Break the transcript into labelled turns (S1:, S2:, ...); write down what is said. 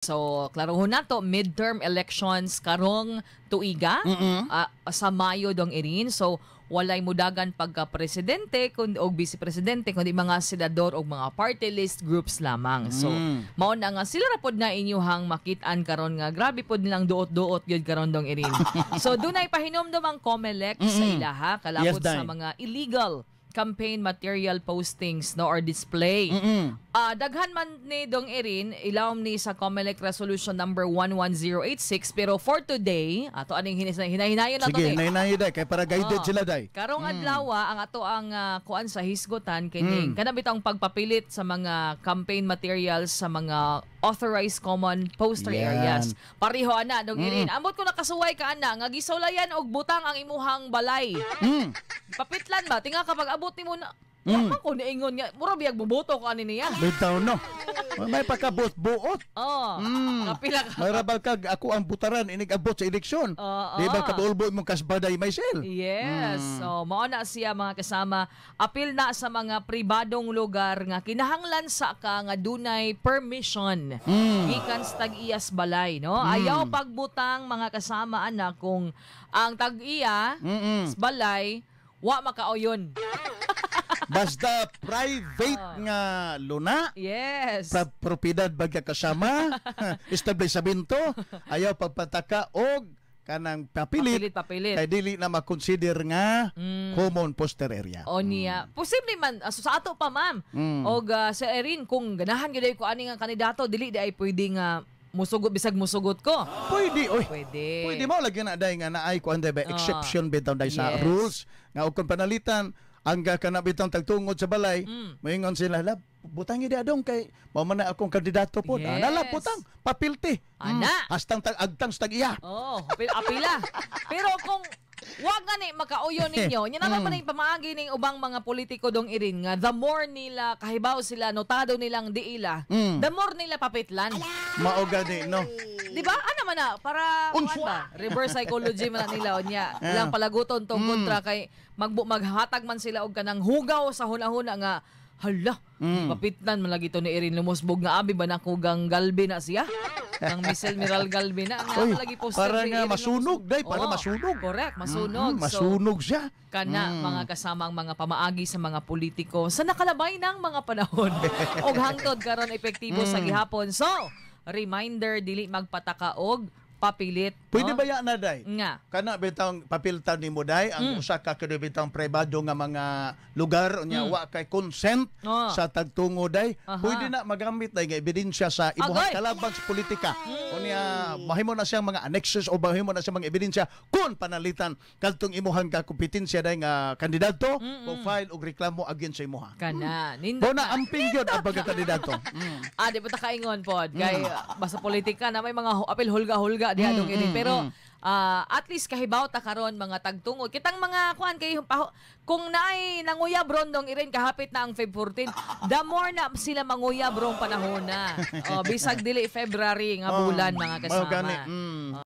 S1: So, klarohon na to, midterm elections karong tuiga sa Mayo dong irin. So, walay mudagan pagka-presidente o vice-presidente kundi mga senador o mga party list groups lamang. So, mao na nga sila rapod na inyuhang makit-an karon nga grabe pod nilang duot-duot gyud karon dong irin. So, dunay pahinomdom ang COMELEC sa ilaha kalapod sa mga illegal campaign material postings no or display. Daghan man ni dong irin ilawom ni sa COMELEC resolution number 11086 pero for today ato aning hinahinayon nato
S2: sige hinahinayon day kay para guided sila day
S1: karong adlaw ang ato ang kuan sa hisgutan kini kana bitang pagpapilit sa mga campaign materials sa mga authorized common poster areas pareho ana dong irin ambot ko nakasuway ka ana nga gisulayan og butang ang imuhang balay. Papitlan ba tinga kapag abot nimo na wala ko niingon nga mura biyag buboto ko ani niya.
S2: Bitaw no. May pagkabuot-buot.
S1: Kapila ka.
S2: May rabal kag ako ang butaran inig abot sa eleksyon. Di ba kadulbo imong kasbaday myself?
S1: Yes. So mao na siya mga kasama apil na sa mga pribadong lugar nga kinahanglan sa ka nga dunay permission gikan sa tag-iyas balay no. Ayaw pagbutang mga kasama ana kung ang tag-iya balay wa makauyon.
S2: Basta private nga luna.
S1: Yes.
S2: Propiedad bagya kasama. Establish sa binto. Ayaw pagpataka og kanang papilit. Kay dili na makonsider nga common poster area.
S1: O niya. Posible man sa ato pa ma'am. Og sa erin kung ganahan gyud ko ani nga kandidato dili di ay pwede nga musugot bisag musugot ko.
S2: Pwede oy.
S1: Pwede
S2: mo lagi na day nga naay ko anday ba exception bitaw day sa rules nga og kung panalitan ang kana bitang tagtungod sa balay moingon sila lab butang gid adong kay mao man na akong kandidato po. Nala butang papilti.
S1: Ana.
S2: Hastang agtang sa tag-iya.
S1: Apila. Pero kung wag gani makauyon ninyo, nya naman man pamaagi ning ubang mga politiko dong irin nga the more nila kahibaw sila notado nilang diila, the more nila papitlan.
S2: Mao gani no.
S1: Di ba? Ano man na para ba? Reverse psychology man nila nya. Ilang palaguton tong kontra kay maghatag man sila og kanang hugaw sa hunahuna nga hala, papitlan man lagi to ni Erin lumusbog nga abi ba nakugang galbi na siya? Ang Michelle Miral Galbi na nga lagi poster
S2: para nga masunog day para masunog.
S1: Correct, masunog.
S2: Masunog siya.
S1: Kana mga kasamang mga pamaagi sa mga politiko sa nakalabay ng mga panahon og hangtod karon epektibo sa gihapon. So, reminder dili magpataka og papilit.
S2: Pwede ba yan na day?
S1: Nga.
S2: Kana bitang papiltan ni mo day ang usa ka kada bitang pribado nga mga lugar unya wa kay consent sa tagtungo day. Pwede na magamit day nga ebidensya sa imuhang kalaban sa politika. Unya mahimo na siyang mga annexes o mahimo na siyang mga ebidensya kung panalitan kadtong imuhang kompetensya day nga kandidato o file og reklamo against sa imuha.
S1: Kana.
S2: Bona amping gyud ang pagkakandidato.
S1: Di ba ta kaingon pod kay basta politika na may mga apil hulga-hulga diha dong ini pero at least kahibaw ta karon mga tagtungod kitang mga kuan kay kung naay nanguyab ron dong irin kahapit na ang Feb 14 the more na sila manguyab rong panahon na bisag dili February nga bulan mga kasama.